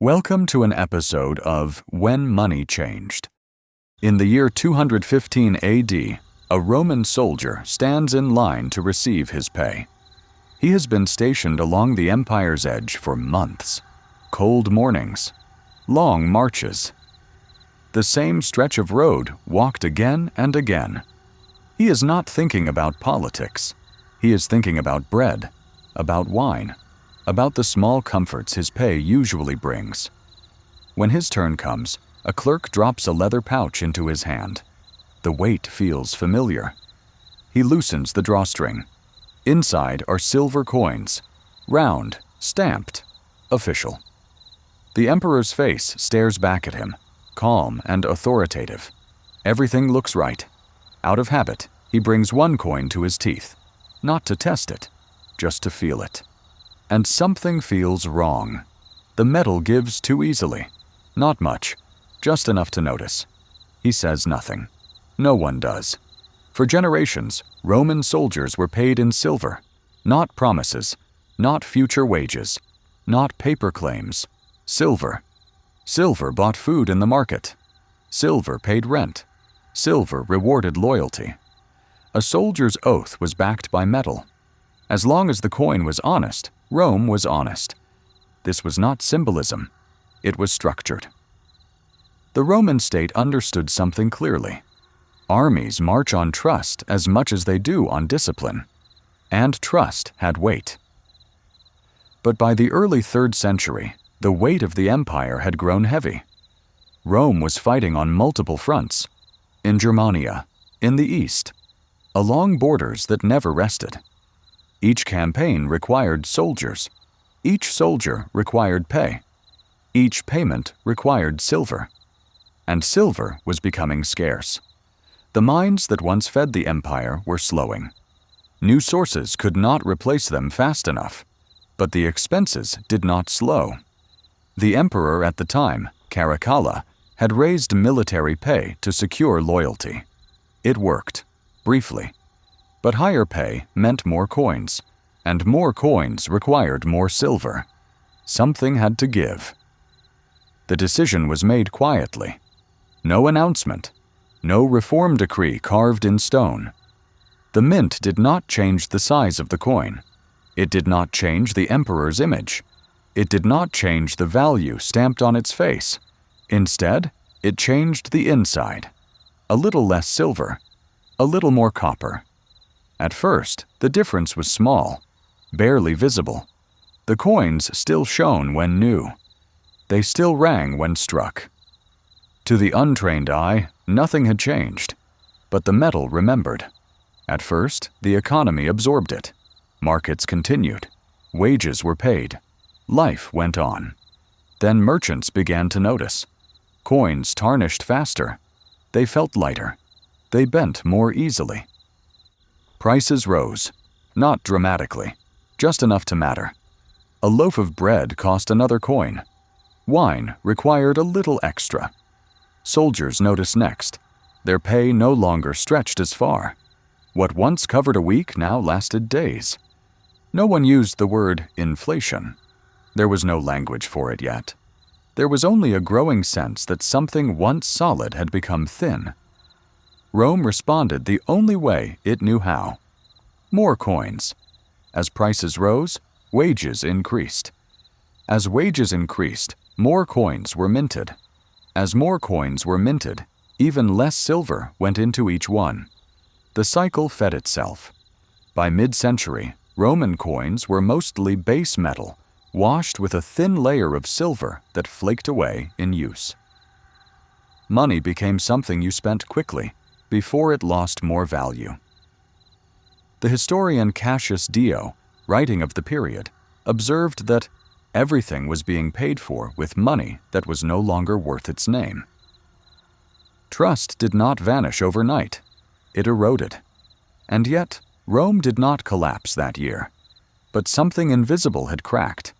Welcome to an episode of When Money Changed. In the year 215 AD, a Roman soldier stands in line to receive his pay. He has been stationed along the empire's edge for months. Cold mornings, long marches. The same stretch of road walked again and again. He is not thinking about politics. He is thinking about bread, about wine, about the small comforts his pay usually brings. When his turn comes, a clerk drops a leather pouch into his hand. The weight feels familiar. He loosens the drawstring. Inside are silver coins, round, stamped, official. The emperor's face stares back at him, calm and authoritative. Everything looks right. Out of habit, he brings one coin to his teeth, not to test it, just to feel it. And something feels wrong. The metal gives too easily. Not much, just enough to notice. He says nothing. No one does. For generations, Roman soldiers were paid in silver, not promises, not future wages, not paper claims. Silver. Silver bought food in the market. Silver paid rent. Silver rewarded loyalty. A soldier's oath was backed by metal. As long as the coin was honest, Rome was honest. This was not symbolism. It was structured. The Roman state understood something clearly. Armies march on trust as much as they do on discipline. And trust had weight. But by the early 3rd century, the weight of the empire had grown heavy. Rome was fighting on multiple fronts. In Germania, in the east, along borders that never rested. Each campaign required soldiers. Each soldier required pay. Each payment required silver. And silver was becoming scarce. The mines that once fed the empire were slowing. New sources could not replace them fast enough, but the expenses did not slow. The emperor at the time, Caracalla, had raised military pay to secure loyalty. It worked, briefly. But higher pay meant more coins, and more coins required more silver. Something had to give. The decision was made quietly. No announcement. No reform decree carved in stone. The mint did not change the size of the coin. It did not change the emperor's image. It did not change the value stamped on its face. Instead, it changed the inside. A little less silver, a little more copper. At first, the difference was small, barely visible. The coins still shone when new. They still rang when struck. To the untrained eye, nothing had changed, but the metal remembered. At first, the economy absorbed it. Markets continued. Wages were paid. Life went on. Then merchants began to notice. Coins tarnished faster. They felt lighter. They bent more easily. Prices rose, not dramatically, just enough to matter. A loaf of bread cost another coin. Wine required a little extra. Soldiers noticed next. Their pay no longer stretched as far. What once covered a week now lasted days. No one used the word inflation. There was no language for it yet. There was only a growing sense that something once solid had become thin. Rome responded the only way it knew how. More coins. As prices rose, wages increased. As wages increased, more coins were minted. As more coins were minted, even less silver went into each one. The cycle fed itself. By mid-century, Roman coins were mostly base metal, washed with a thin layer of silver that flaked away in use. Money became something you spent quickly, before it lost more value. The historian Cassius Dio, writing of the period, observed that everything was being paid for with money that was no longer worth its name. Trust did not vanish overnight. It eroded. And yet, Rome did not collapse that year. But something invisible had cracked.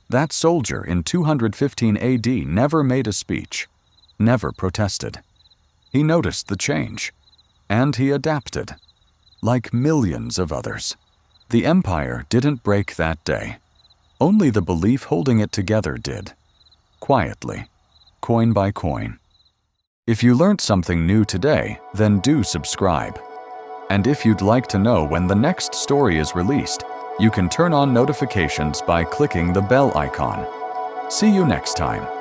That soldier in 215 AD never made a speech, never protested. He noticed the change, and he adapted. Like millions of others, the empire didn't break that day. Only the belief holding it together did. quietly, coin by coin. If you learned something new today, then do subscribe. And if you'd like to know when the next story is released, you can turn on notifications by clicking the bell icon. See you next time.